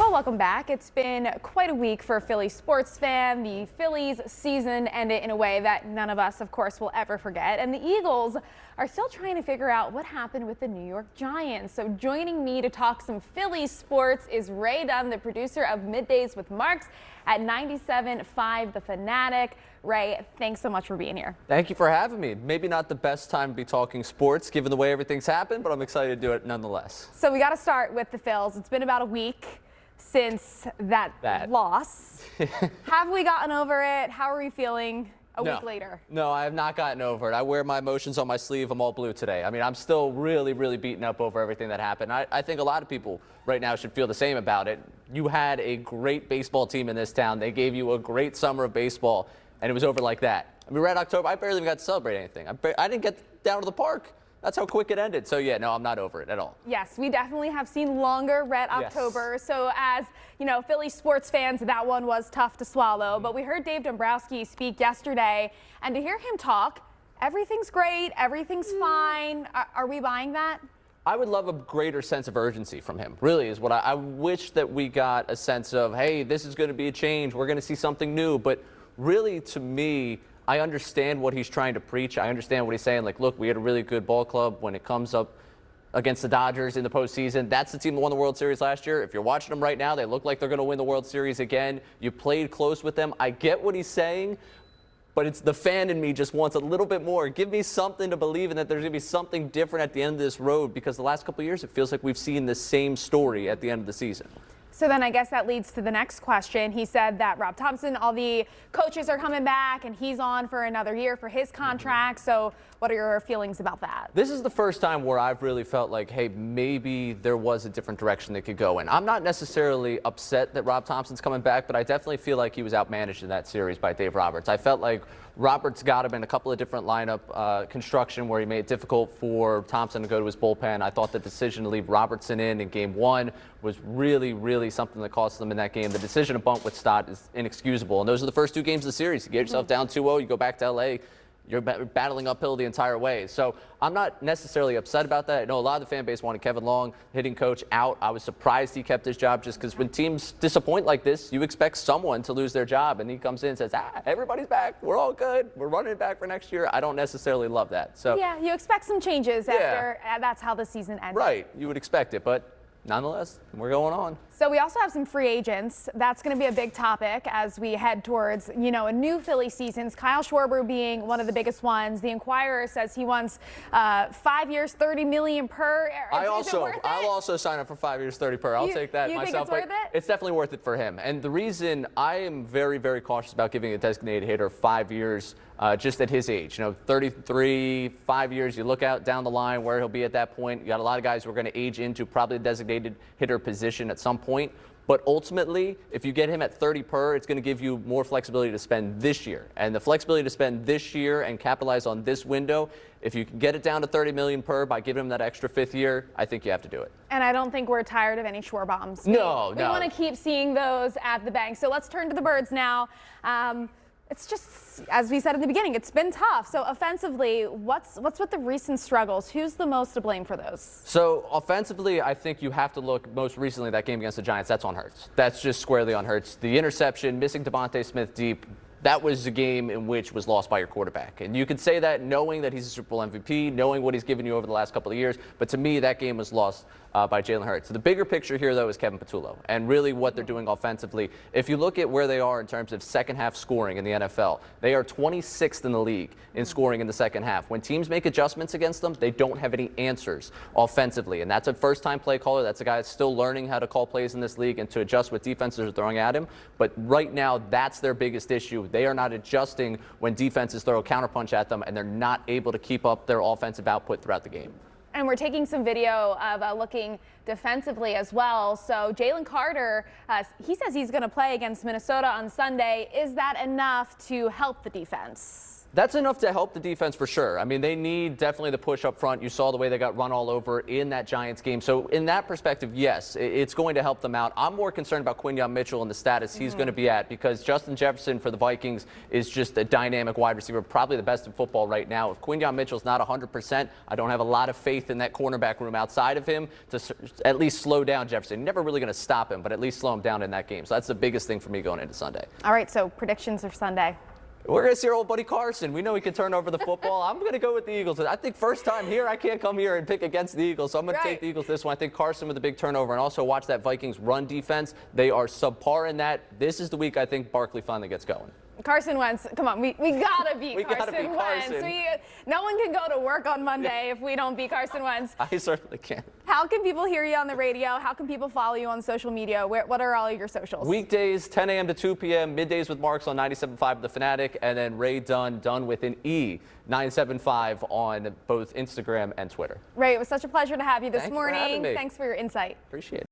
Well, welcome back. It's been quite a week for a Phillies sports fan. The Phillies season ended in a way that none of us, of course, will ever forget. And the Eagles are still trying to figure out what happened with the New York Giants. So joining me to talk some Phillies sports is Ray Dunne, the producer of Middays with Marks at 97.5 The Fanatic. Ray, thanks so much for being here. Thank you for having me. Maybe not the best time to be talking sports given the way everything's happened, but I'm excited to do it nonetheless. So we got to start with the Phils. It's been about a week since that loss. Have we gotten over it? How are you feeling a week later? No, I have not gotten over it. I wear my emotions on my sleeve. I'm all blue today. I mean, I'm still really beaten up over everything that happened. I think a lot of people right now should feel the same about it. You had a great baseball team in this town. They gave you a great summer of baseball, and it was over like that. I mean, Red October, I barely even got to celebrate anything. I didn't get down to the park. That's how quick it ended. So, yeah, no, I'm not over it at all. Yes, we definitely have seen longer Red October. Yes. So, as, you know, Philly sports fans, that one was tough to swallow. But we heard Dave Dombrowski speak yesterday, and to hear him talk, everything's great, everything's fine. Are we buying that? I would love a greater sense of urgency from him, really, is what I wish that we got a sense of, hey, this is going to be a change. We're going to see something new. But really, to me, I understand what he's trying to preach. I understand what he's saying. Like, look, we had a really good ball club when it comes up against the Dodgers in the postseason. That's the team that won the World Series last year. If you're watching them right now, they look like they're going to win the World Series again. You played close with them. I get what he's saying, but it's the fan in me just wants a little bit more. Give me something to believe in, that there's going to be something different at the end of this road, because the last couple of years it feels like we've seen the same story at the end of the season. So then I guess that leads to the next question. He said that Rob Thompson, all the coaches are coming back, and he's on for another year for his contract. So what are your feelings about that? This is the first time where I've really felt like, hey, maybe there was a different direction they could go in. I'm not necessarily upset that Rob Thompson's coming back, but I definitely feel like he was outmanaged in that series by Dave Roberts. I felt like Roberts got him in a couple of different lineup construction where he made it difficult for Thompson to go to his bullpen. I thought the decision to leave Robertson in game one was really something that cost them in that game. The decision to bunt with Stott is inexcusable, and those are the first two games of the series. You get yourself down 2-0, you go back to L.A., you're battling uphill the entire way. So I'm not necessarily upset about that. I know a lot of the fan base wanted Kevin Long, hitting coach, out. I was surprised he kept his job, just because when teams disappoint like this, you expect someone to lose their job. And he comes in and says, everybody's back. We're all good. We're running it back for next year. I don't necessarily love that. So yeah, you expect some changes after that's how the season ended. Right. You would expect it. But nonetheless, we're going on. So we also have some free agents. That's going to be a big topic as we head towards, you know, a new Philly seasons. Kyle Schwarber being one of the biggest ones. The Inquirer says he wants 5 years, $30 million per. I'll also sign up for 5 years, 30 per. I'll take that myself. Think it's worth it? It's definitely worth it for him. And the reason I am very cautious about giving a designated hitter 5 years, just at his age, you know, 33, 5 years. You look out down the line where he'll be at that point. You got a lot of guys who are going to age into probably the designated hitter position at some point. But ultimately, if you get him at 30 per, it's going to give you more flexibility to spend this year. And the flexibility to spend this year and capitalize on this window, if you can get it down to 30 million per by giving him that extra fifth year, I think you have to do it. And I don't think we're tired of any Schwarber bombs. We want to keep seeing those at the bank. So let's turn to the Birds now. It's just, as we said at the beginning, it's been tough. So offensively, what's with the recent struggles? Who's the most to blame for those? So offensively, I think you have to look most recently that game against the Giants. That's on Hurts. That's just squarely on Hurts. The interception, missing Devontae Smith deep, that was a game in which was lost by your quarterback. And you could say that knowing that he's a Super Bowl MVP, knowing what he's given you over the last couple of years. But to me, that game was lost by Jalen Hurts. So the bigger picture here, though, is Kevin Patullo and really what they're doing offensively. If you look at where they are in terms of second half scoring in the NFL, they are 26th in the league in scoring in the second half. When teams make adjustments against them, they don't have any answers offensively. And that's a first-time play caller. That's a guy that's still learning how to call plays in this league and to adjust what defenses are throwing at him. But right now, that's their biggest issue. They are not adjusting when defenses throw a counterpunch at them, and they're not able to keep up their offensive output throughout the game. And we're taking some video of looking defensively as well. So Jalen Carter, he says he's going to play against Minnesota on Sunday. Is that enough to help the defense? That's enough to help the defense for sure. I mean, they need definitely the push up front. You saw the way they got run all over in that Giants game. So in that perspective, yes, it's going to help them out. I'm more concerned about Quinyon Mitchell and the status he's going to be at, because Justin Jefferson for the Vikings is just a dynamic wide receiver, probably the best in football right now. If Quinyon Mitchell's not 100%, I don't have a lot of faith in that cornerback room outside of him to at least slow down Jefferson. You're never really going to stop him, but at least slow him down in that game. So that's the biggest thing for me going into Sunday. All right, so predictions for Sunday. We're going to see our old buddy Carson. We know he can turn over the football. I'm going to go with the Eagles. I think first time here, I can't come here and pick against the Eagles. So I'm going to take the Eagles this one. I think Carson with a big turnover. And also watch that Vikings run defense. They are subpar in that. This is the week I think Barkley finally gets going. Carson Wentz, come on, we gotta beat Carson Wentz. Carson. No one can go to work on Monday if we don't beat Carson Wentz. I certainly can. How can people hear you on the radio? How can people follow you on social media? What are all your socials? Weekdays, 10 a.m. to 2 p.m. Middays with Marks on 97.5 The Fanatic, and then Ray Dunne with an E, 975 on both Instagram and Twitter. Ray, it was such a pleasure to have you this Thanks morning. for having me. Thanks for your insight. Appreciate it.